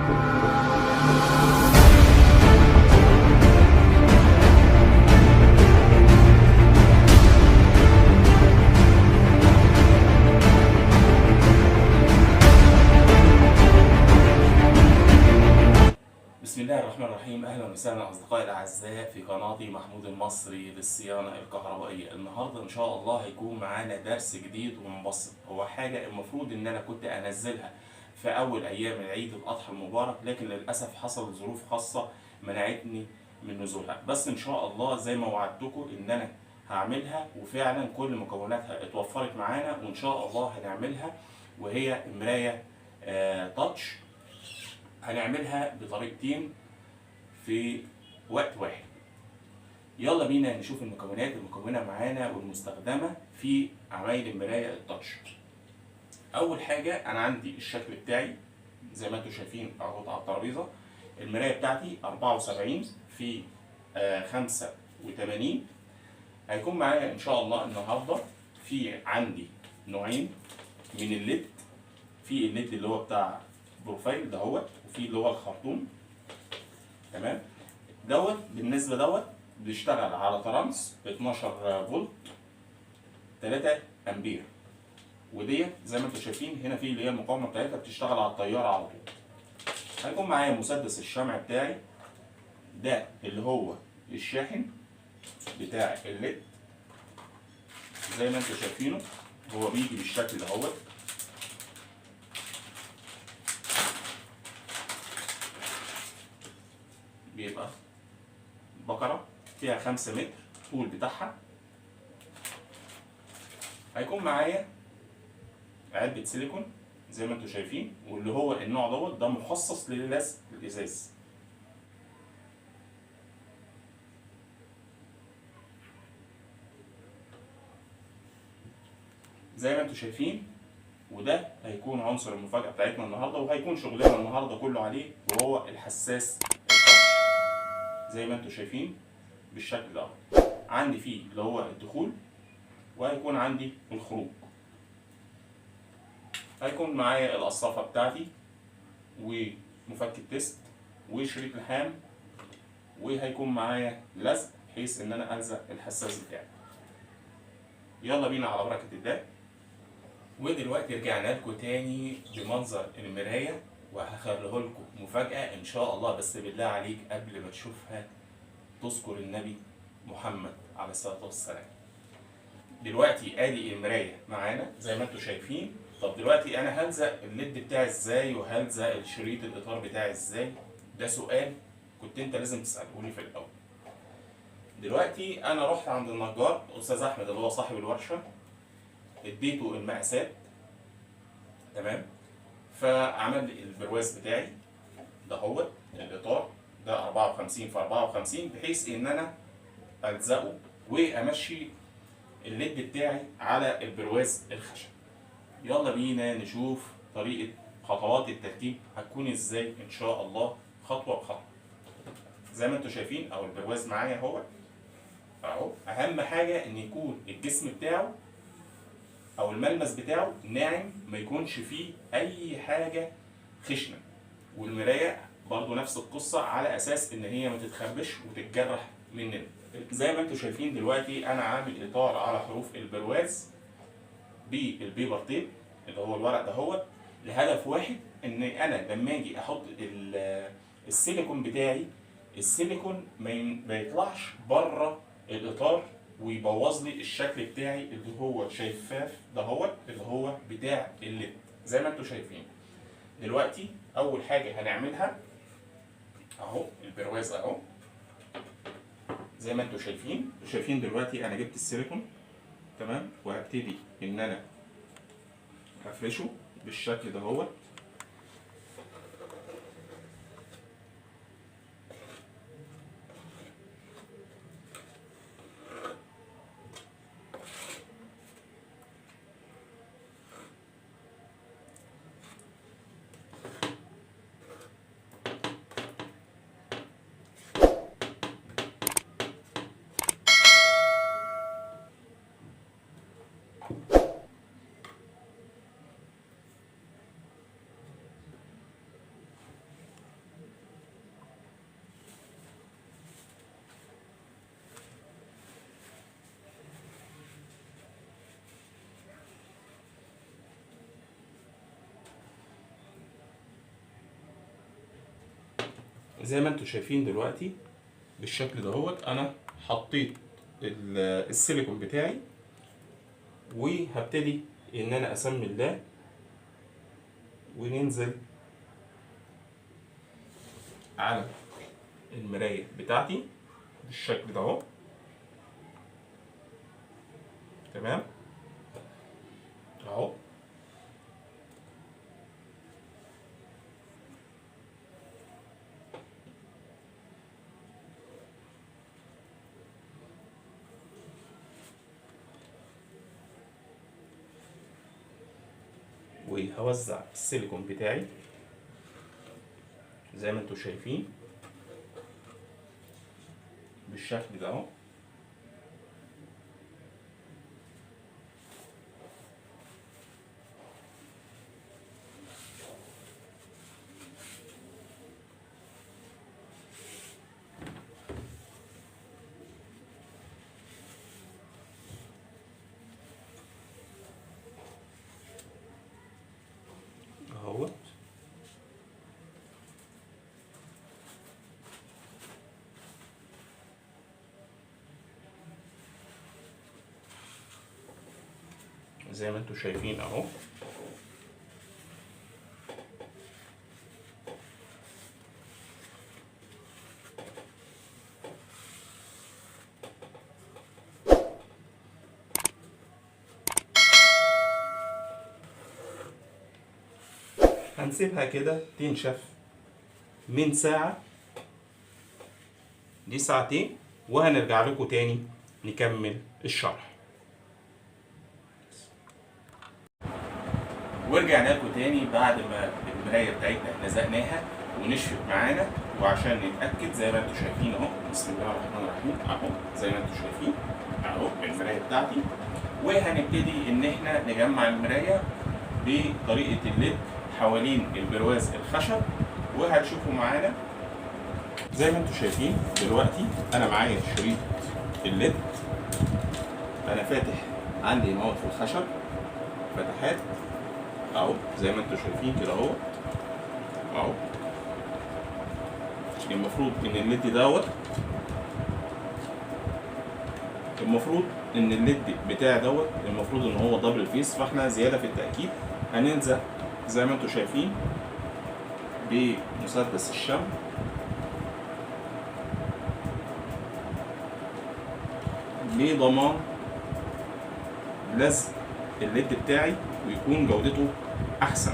بسم الله الرحمن الرحيم. اهلا وسهلا اصدقائي الاعزاء في قناتي محمود المصري للصيانه الكهربائيه. النهارده ان شاء الله هيكون معانا درس جديد ومبسط. هو حاجه المفروض ان انا كنت انزلها في اول ايام العيد الاضحى المبارك، لكن للاسف حصل ظروف خاصه منعتني من نزولها. بس ان شاء الله زي ما وعدتكم ان انا هعملها، وفعلا كل مكوناتها اتوفرت معانا وان شاء الله هنعملها. وهي مرايه تاتش. هنعملها بطريقتين في وقت واحد. يلا بينا نشوف المكونات المكونة معانا والمستخدمة في عمايل المراية التاتش. أول حاجة أنا عندي الشكل بتاعي زي ما انتم شايفين اهوت على الترابيزة. المراية بتاعتي 74 في 85. هيكون معايا إن شاء الله النهاردة في عندي نوعين من الليد. في الليد اللي هو بتاع بروفايل دهوت، وفي اللي هو الخرطوم. تمام. بالنسبه بيشتغل على ترانس 12 فولت 3 امبير. وديت زي ما انتم شايفين هنا في اللي هي المقاومه بتاعتها بتشتغل على التيار على طول. هيكون معايا مسدس الشمع بتاعي، ده اللي هو الشاحن بتاع الليد زي ما انتم شايفينه. هو بيجي بالشكل دهوت. بيبقى بقرة فيها 5 متر طول بتاعها. هيكون معايا علبة سيليكون زي ما انتم شايفين، واللي هو النوع ده مخصص للزق الازاز. زي ما انتم شايفين، وده هيكون عنصر المفاجأة بتاعتنا النهارده، وهيكون شغلنا النهارده كله عليه، وهو الحساس التاتش زي ما انتم شايفين بالشكل ده. عندي فيه اللي هو الدخول، وهيكون عندي الخروج. هيكون معايا القصافة بتاعتي ومفك التيست وشريط لحام، وهيكون معايا لزق بحيث ان انا الزق الحساس بتاعي. يلا بينا على بركة الله. ودلوقتي رجعنا لكم تاني بمنظر المراية، وهخليه لكم مفاجأة ان شاء الله. بس بالله عليك قبل ما تشوفها تذكر النبي محمد عليه الصلاة والسلام. دلوقتي ادي المراية معانا زي ما انتم شايفين. طب دلوقتي انا هلزق الليد بتاعي ازاي، وهلزق الشريط الاطار بتاعي ازاي؟ ده سؤال كنت انت لازم تسألهولي في الاول. دلوقتي انا رحت عند النجار استاذ احمد اللي هو صاحب الورشة، اديته المقاسات. تمام. فعمل لي البرواز بتاعي ده، هو الاطار ده 54 في 54، بحيث ان انا الزقه وامشي الليد بتاعي على البرواز الخشب. يلا بينا نشوف طريقة خطوات التركيب هتكون ازاي ان شاء الله خطوة بخطوة. زي ما انتم شايفين اهو البرواز معايا اهو. اهم حاجة ان يكون الجسم بتاعه او الملمس بتاعه ناعم، ما يكونش فيه اي حاجة خشنة. والمراية برضو نفس القصة، على اساس ان هي ما تتخربش وتتجرح مننا. زي ما انتم شايفين دلوقتي انا عامل اطار على حروف البرواز بالبيبر تيب اللي هو الورق دهوت، لهدف واحد، ان انا لما اجي احط السيليكون بتاعي، السيليكون ما يطلعش بره الاطار ويبوظ لي الشكل بتاعي اللي هو شفاف دهوت، اللي هو بتاع الليد زي ما انتم شايفين. دلوقتي اول حاجه هنعملها اهو البرواز اهو زي ما انتم شايفين دلوقتي انا جبت السيليكون. تمام. وهبتدي ان انا هفرشه بالشكل دهوت. زي ما انتم شايفين دلوقتي بالشكل دهوت انا حطيت السيليكون بتاعي، وهبتدي ان انا اسمي الله وننزل على المراية بتاعتي بالشكل ده اهو. تمام اهو. وهوزع السيليكون بتاعي زي ما انتم شايفين بالشكل ده اهو. اهوت. زي ما انتم شايفين اهو. هنسيبها كده تنشف من ساعة لساعتين، وهنرجع لكم تاني نكمل الشرح. ورجعنا لكم تاني بعد ما المراية بتاعتنا لزقناها ونشفت معانا، وعشان نتأكد زي ما انتم شايفين اهو. بسم الله الرحمن الرحيم اهو. زي ما انتم شايفين اهو المراية بتاعتي. وهنبتدي ان احنا نجمع المراية بطريقة الليد حوالين البرواز الخشب، وهتشوفوا معانا زي ما انتم شايفين دلوقتي. انا معايا شريط الليد، انا فاتح عندي مواد في الخشب فتحات اهو زي ما انتم شايفين كده اهو. اهو المفروض ان الليد دوت، المفروض ان الليد بتاعي دوت المفروض ان هو دبل فيس، فاحنا زياده في التاكيد هننزل زي ما انتم شايفين بمسدس الشمع لضمان لزق الليد بتاعي ويكون جودته احسن.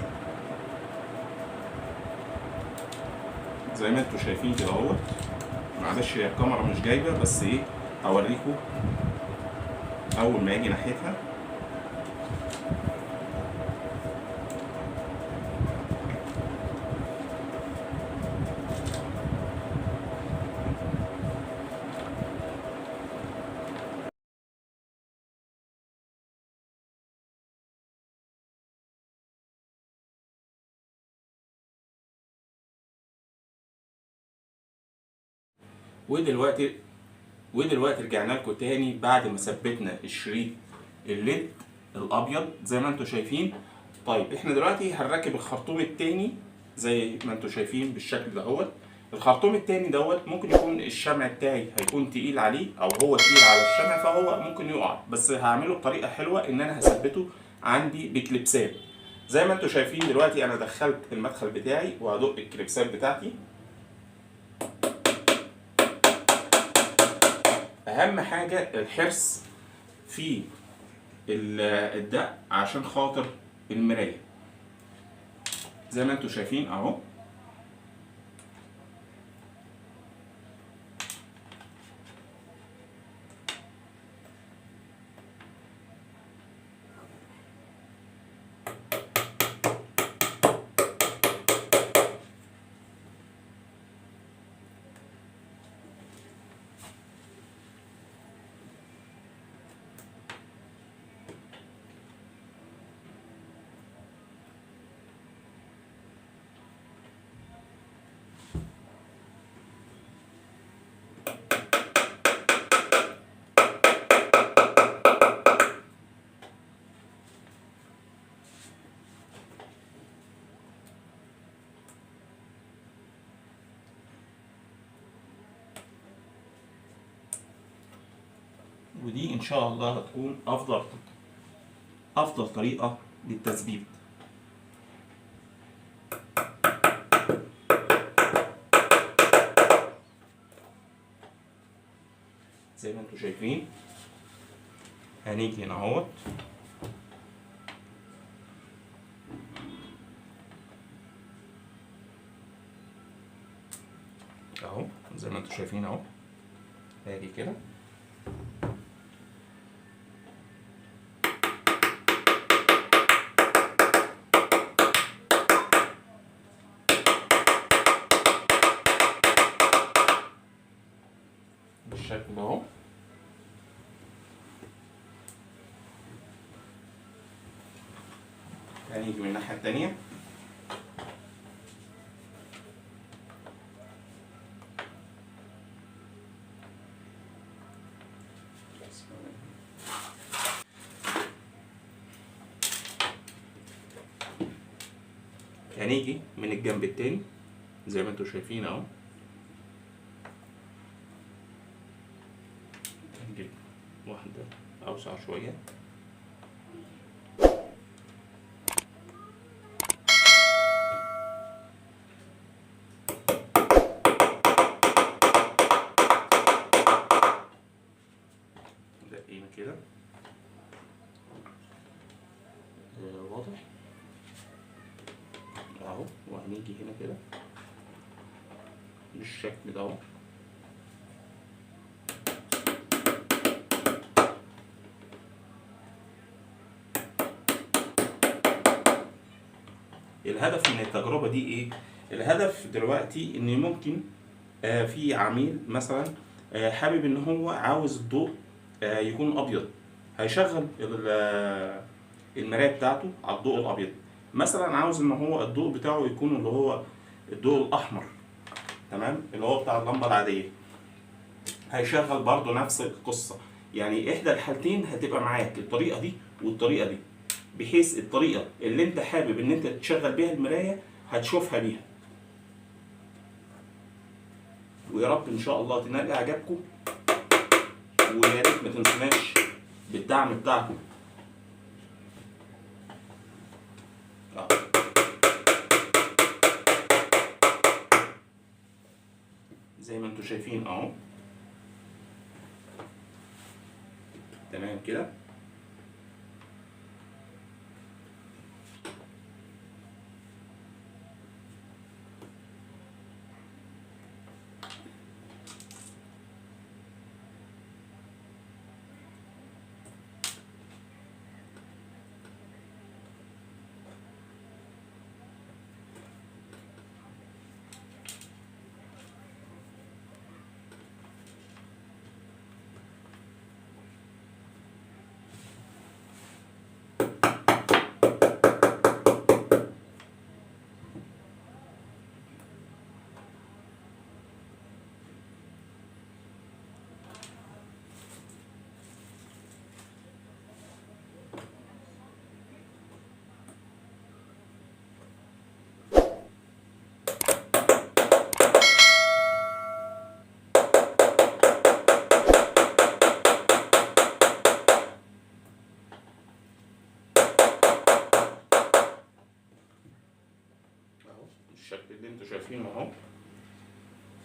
زي ما انتم شايفين كده اهوت. معلش هي الكاميرا مش جايبه، بس ايه هوريكم اول ما اجي ناحيتها. ودلوقتي رجعنا لكم تاني بعد ما ثبتنا الشريط الليد الابيض زي ما انتم شايفين. طيب احنا دلوقتي هنركب الخرطوم التاني زي ما انتم شايفين بالشكل دهوت. الخرطوم التاني دوت ممكن يكون الشمع بتاعي هيكون تقيل عليه، او هو تقيل على الشمع فهو ممكن يقع، بس هعمله بطريقه حلوه ان انا هثبته عندي بكليبسات. زي ما انتم شايفين دلوقتي انا دخلت المدخل بتاعي وهدق الكليبسات بتاعتي. اهم حاجه الحرص في الدق عشان خاطر المرايه زي ما انتم شايفين اهو. ودي ان شاء الله هتكون افضل طريقة للتثبيت. زي ما انتم شايفين هنيجي هنا اهوت اهو، زي ما انتم شايفين اهو، هاجي كده بالشكل ده اهو. هنيجي من الناحية التانية هنيجي من الجنب التاني زي ما انتم شايفين اهو. هنجيب واحدة أوسع شوية دقيقة كده واضح اهو. وهنيجي هنا كده بالشكل ده اهو. الهدف من التجربة دي ايه؟ الهدف دلوقتي ان ممكن في عميل مثلا حابب ان هو عاوز الضوء يكون ابيض، هيشغل المراية بتاعته على الضوء الابيض. مثلا عاوز ان هو الضوء بتاعه يكون اللي هو الضوء الاحمر، تمام، اللي هو بتاع اللمبة العادية، هيشغل برضو نفس القصة. يعني احدى الحالتين هتبقى معاك، الطريقة دي والطريقة دي، بحيث الطريقة اللي انت حابب ان انت تشغل بيها المراية هتشوفها بيها. ويا رب ان شاء الله تنال اعجابكم، ويا ريت ما تنسوناش بالدعم بتاعكم. زي ما انتم شايفين اهو، تمام كده. الشكل اللي انتوا شايفينه اهو.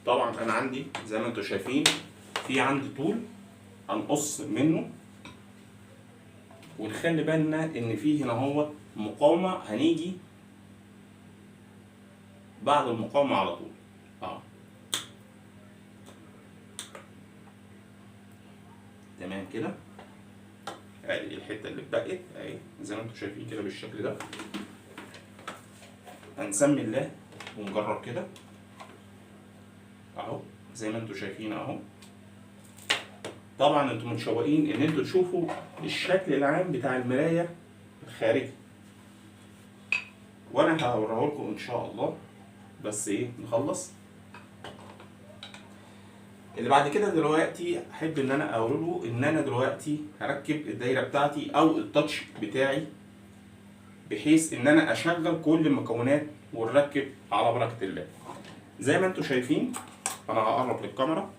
طبعا انا عندي زي ما انتوا شايفين في عندي طول هنقص منه، ونخلي بالنا ان في هنا هو مقاومة هنيجي بعد المقاومة على طول تمام كده. ادي الحتة اللي اتبقت اهي زي ما انتوا شايفين كده بالشكل ده. هنسمي الله ونجرب كده اهو زي ما انتوا شايفين اهو. طبعا انتوا متشوقين ان انتوا تشوفوا الشكل العام بتاع المرايه الخارجي، وانا هوريه لكم ان شاء الله. بس ايه، نخلص اللي بعد كده. دلوقتي احب ان انا اوريه ان انا دلوقتي هركب الدايره بتاعتي او التاتش بتاعي، بحيث ان انا اشغل كل المكونات ونركب على بركه الله. زي ما انتوا شايفين انا هقرب للكاميرا،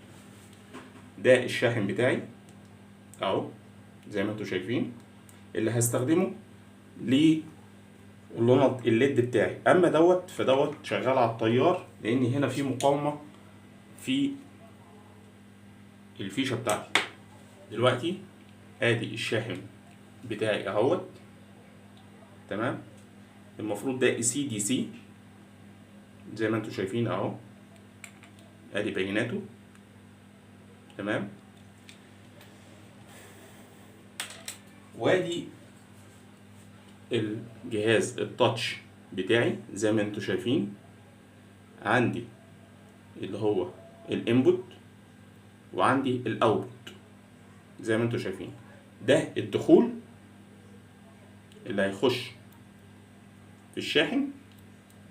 ده الشاحن بتاعي اهو زي ما انتوا شايفين اللي هستخدمه للون الليد بتاعي. اما دوت فدوت شغال على التيار، لان هنا في مقاومه في الفيشه بتاعتي. دلوقتي ادي الشاحن بتاعي اهوت، تمام. المفروض ده سي دي سي زي ما انتوا شايفين اهو، ادي بياناته، تمام. وادي الجهاز التاتش بتاعي زي ما انتوا شايفين، عندي اللي هو الانبوت وعندي الاوتبوت زي ما انتوا شايفين. ده الدخول اللي هيخش في الشاحن،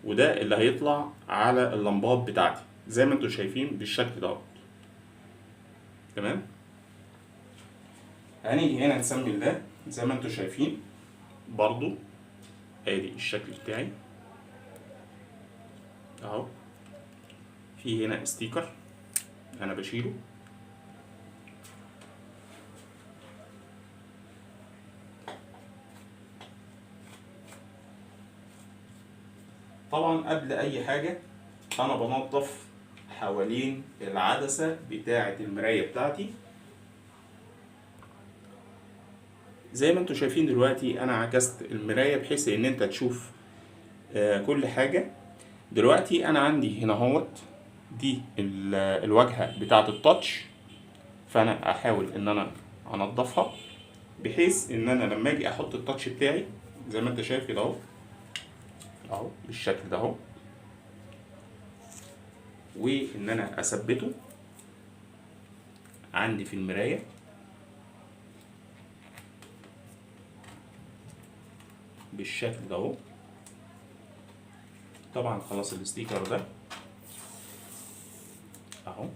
وده اللي هيطلع على اللمبات بتاعتي زي ما انتوا شايفين بالشكل دوت، تمام. هنيجي هنا نسمي ده زي ما انتوا شايفين برضو، ادي الشكل بتاعي اهو. في هنا ستيكر انا بشيله، طبعا قبل اي حاجة انا بنظف حوالين العدسة بتاعة المراية بتاعتي. زي ما انتوا شايفين دلوقتي انا عكست المراية بحيث ان انت تشوف كل حاجة. دلوقتي انا عندي هنا اهوت دي الواجهة بتاعة التاتش، فانا احاول ان انا انضفها بحيث ان انا لما اجي احط التاتش بتاعي زي ما انت شايف كده اهو، اهو بالشكل ده اهو، وان انا اثبته عندي في المراية بالشكل ده اهو. طبعا خلاص الستيكر ده اهو،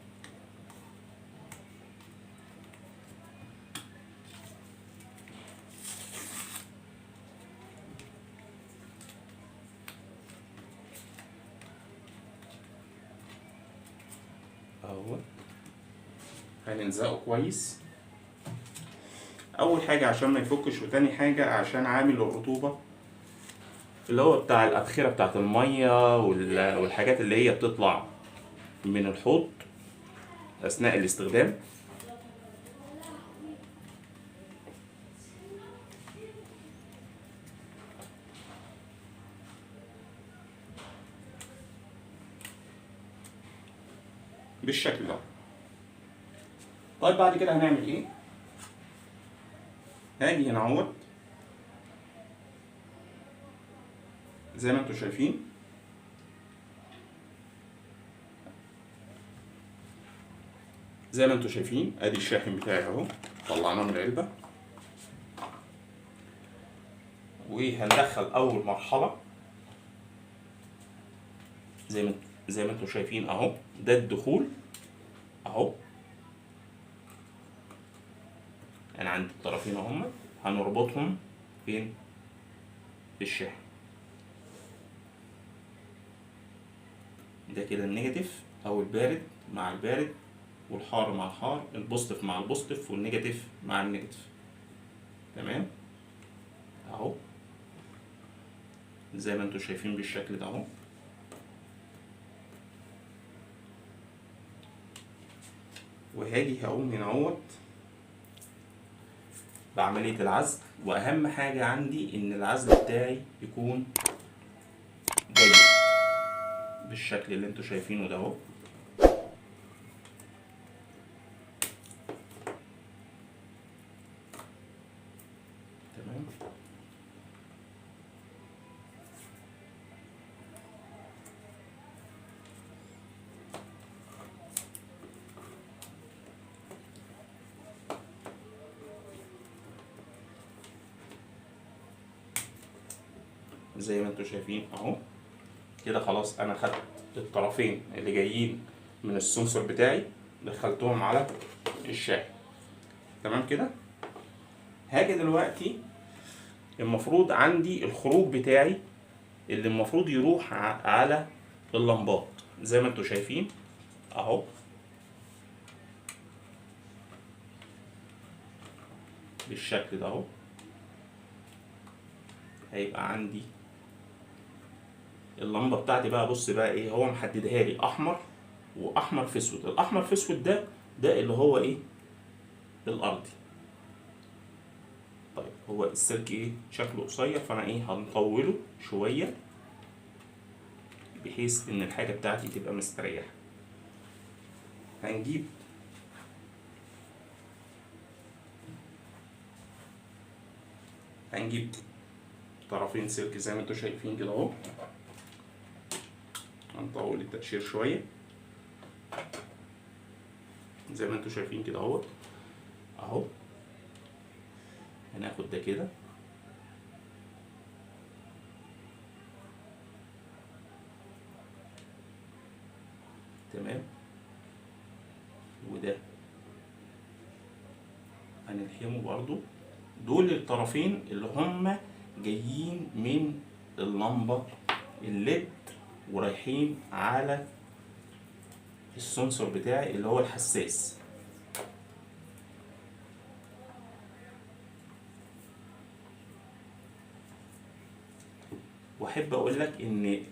اهو هنلزقه كويس اول حاجة عشان ما يفكش، وتاني حاجة عشان عامل الرطوبة اللي هو بتاع الأدخرة بتاعت المية والحاجات اللي هي بتطلع من الحوض أثناء الاستخدام. بالشكل ده. طيب بعد كده هنعمل ايه؟ هاجي هنا اهوت زي ما انتوا شايفين، زي ما انتوا شايفين ادي الشاحن بتاعي اهو، طلعناه من العلبة. وهندخل اول مرحلة زي ما انتوا شايفين اهو، ده الدخول اهو. انا عندي الطرفين اهم، هنربطهم فين؟ في الشاحن. ده كده النيجاتيف او البارد مع البارد، والحار مع الحار، البوزيتيف مع البوزيتيف، والنيجاتيف مع النيجاتيف، تمام اهو زي ما انتوا شايفين بالشكل ده اهو. وهاجي هقوم هنا اهوت بعملية العزل، واهم حاجة عندي ان العزل بتاعي يكون جيد بالشكل اللي انتوا شايفينه ده اهو. تمام. زي ما انتوا شايفين اهو كده خلاص انا خدت الطرفين اللي جايين من السنسور بتاعي دخلتهم على الشاحن، تمام كده. هاجي دلوقتي المفروض عندي الخروج بتاعي اللي المفروض يروح على اللمبات زي ما انتوا شايفين اهو. بالشكل ده اهو. هيبقى عندي اللمبه بتاعتي بقى. بص بقى ايه، هو محددها لي احمر واحمر في اسود. الاحمر في اسود ده اللي هو ايه، الارضي. طيب هو السلك ايه شكله قصير، فانا ايه هنطوله شويه بحيث ان الحاجه بتاعتي تبقى مستريحه. هنجيب طرفين سلك زي ما انتوا شايفين كده اهو. هنطول التقشير شويه زي ما انتوا شايفين كده اهو. هناخد ده كده تمام، وده هنلحمه برضو. دول الطرفين اللي هم جايين من اللمبة الليد ورايحين على السنسور بتاعي اللي هو الحساس. واحب اقول لك ان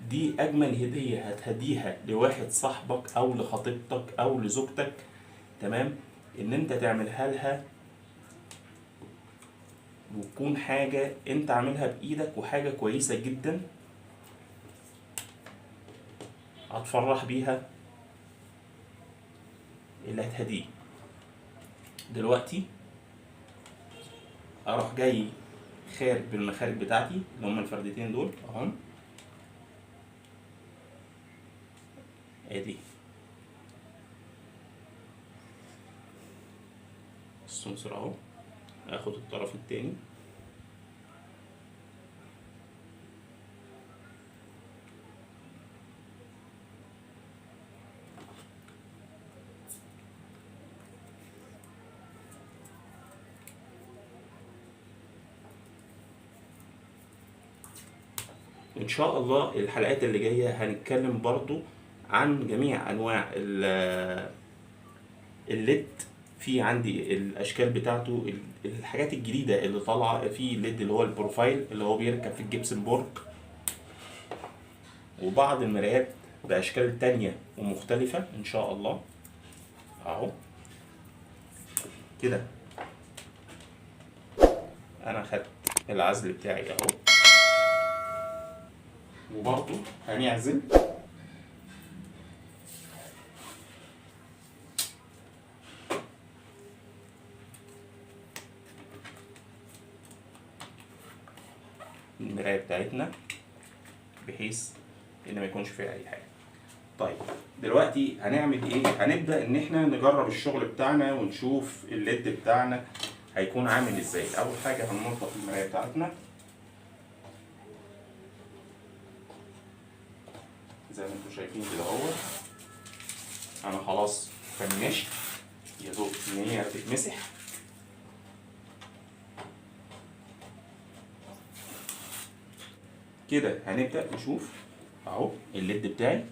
دي اجمل هدية هتهديها لواحد صاحبك او لخطيبتك او لزوجتك، تمام، ان انت تعملها لها وتكون حاجة انت عاملها بايدك وحاجة كويسة جدا هتفرح بيها اللي هتهديه. دلوقتي اروح جاي خارج بالمخارج بتاعتي اللي هما الفردتين دول اهم. ادي السنسور اهو. اخد الطرف التاني ان شاء الله. الحلقات اللي جايه هنتكلم برضو عن جميع انواع الليد. في عندي الاشكال بتاعته، الحاجات الجديده اللي طالعه في الليد اللي هو البروفايل اللي هو بيركب في الجبسن بورد، وبعض المرايات باشكال تانية ومختلفه ان شاء الله اهو كده. انا خدت العزل بتاعي اهو، وبرضو هنعزل المراية بتاعتنا بحيث ان ما يكونش فيها اي حاجة. طيب دلوقتي هنعمل ايه؟ هنبدأ ان احنا نجرب الشغل بتاعنا ونشوف الليد بتاعنا هيكون عامل ازاي. اول حاجة هننظف المراية بتاعتنا زي ما انتم شايفين كده اهو. انا خلاص فنشت يا دوب ان هي تتمسح. كده هنبدأ نشوف اهو الليد بتاعي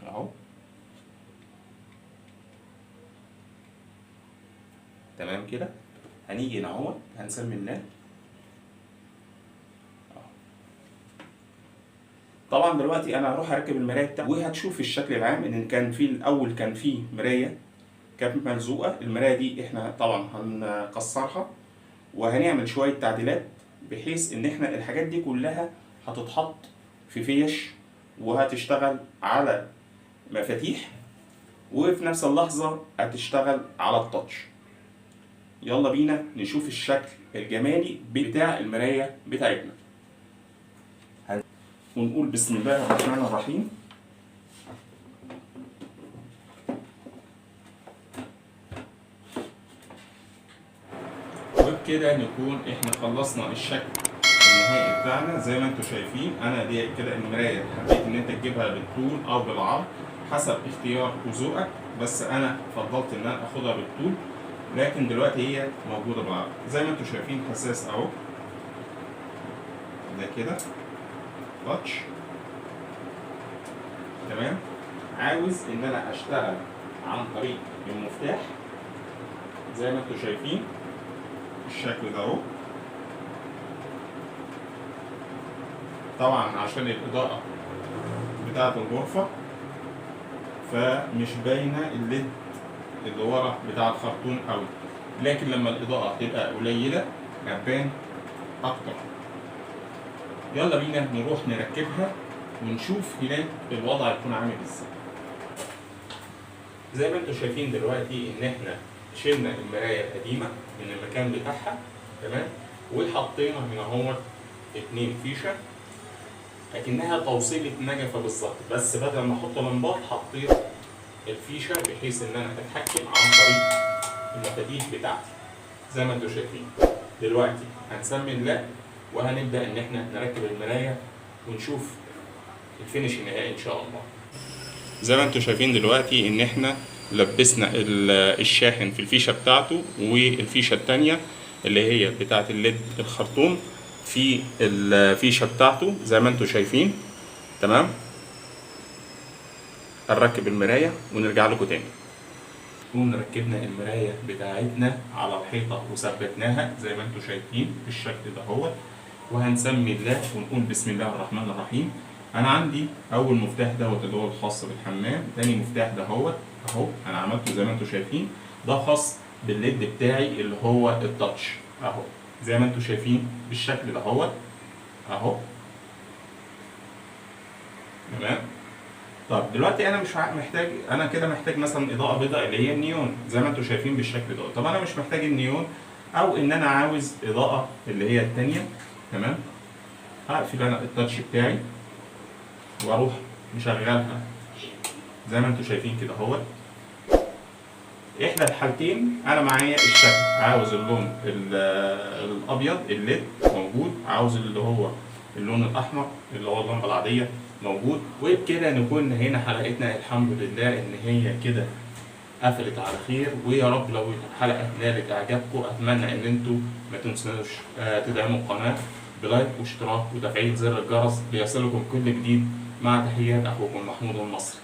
اهو تمام كده. هنيجي هنا اهو هنسمي الله. طبعا دلوقتي انا هروح اركب المرايه بتاعتي وهتشوف الشكل العام. ان كان في الاول كان في مرايه كانت ملزوقه، المرايه دي احنا طبعا هنكسرها وهنعمل شويه تعديلات بحيث ان احنا الحاجات دي كلها هتتحط في فيش وهتشتغل على مفاتيح وفي نفس اللحظه هتشتغل على التاتش. يلا بينا نشوف الشكل الجمالي بتاع المرايه بتاعتنا ونقول بسم الله الرحمن الرحيم. وبكده نكون احنا خلصنا الشكل النهائي بتاعنا زي ما انتم شايفين. انا دي كده المرايه حبيت ان انت تجيبها بالطول او بالعرض حسب اختيار وذوقك، بس انا فضلت ان انا اخدها بالطول، لكن دلوقتي هي موجوده بالعرض زي ما انتم شايفين. حساس اهو ده كده تاتش تمام. عاوز ان انا اشتغل عن طريق المفتاح زي ما انتم شايفين الشكل ده اهو. طبعا عشان الإضاءة بتاعة الغرفة فمش باينة الليد اللي ورا بتاع الخرطوم قوي، لكن لما الإضاءة تبقى قليلة هتبان أكتر. يلا بينا نروح نركبها ونشوف هناك الوضع يكون عامل ازاي. زي ما انتم شايفين دلوقتي ان احنا شلنا المراية القديمة من المكان بتاعها، تمام، وحطينا هنا اهوت 2 فيشة اكنها توصيلة نجفة بالظبط، بس بدل ما احط لمبات حطيت الفيشة بحيث ان انا اتحكم عن طريق المفاتيح بتاعتي زي ما انتم شايفين. دلوقتي هنسمي الله وهنبدأ ان احنا نركب المراية ونشوف الفينش النهائي ان شاء الله. زي ما انتم شايفين دلوقتي ان احنا لبسنا الشاحن في الفيشة بتاعته، والفيشة التانية اللي هي بتاعت الليد الخرطوم في الفيشة بتاعته زي ما انتم شايفين، تمام. هنركب المراية ونرجع لكم تاني. نكون ركبنا المراية بتاعتنا على الحيطة وثبتناها زي ما انتم شايفين بالشكل ده هو، وهنسمي الله ونقول بسم الله الرحمن الرحيم. انا عندي اول مفتاح دوت اللي هو الخاص بالحمام، تاني مفتاح ده هو اهو انا عملته زي ما انتم شايفين، ده خاص بالليد بتاعي اللي هو التاتش اهو زي ما انتم شايفين بالشكل ده هو اهو، تمام. طب دلوقتي انا مش محتاج، انا كده محتاج مثلا اضاءه بيضاء اللي هي النيون زي ما انتم شايفين بالشكل ده. طب انا مش محتاج النيون او ان انا عاوز اضاءه اللي هي الثانيه، تمام. هقفل انا التاتش بتاعي واروح مشغلها زي ما انتم شايفين كده اهو. احدى الحالتين انا معايا الشكل، عاوز اللون الابيض الليد موجود، عاوز اللي هو اللون الاحمر اللي هو اللمبه العاديه موجود. وبكده نكون هنا حلقتنا الحمد لله ان هي كده قفلت على خير. ويا رب لو الحلقه نالت اعجابكم اتمنى ان انتم ما تنسوش تدعموا القناه بلايك واشتراك وتفعيل زر الجرس ليصلكم كل جديد. مع تحيات اخوكم محمود المصري.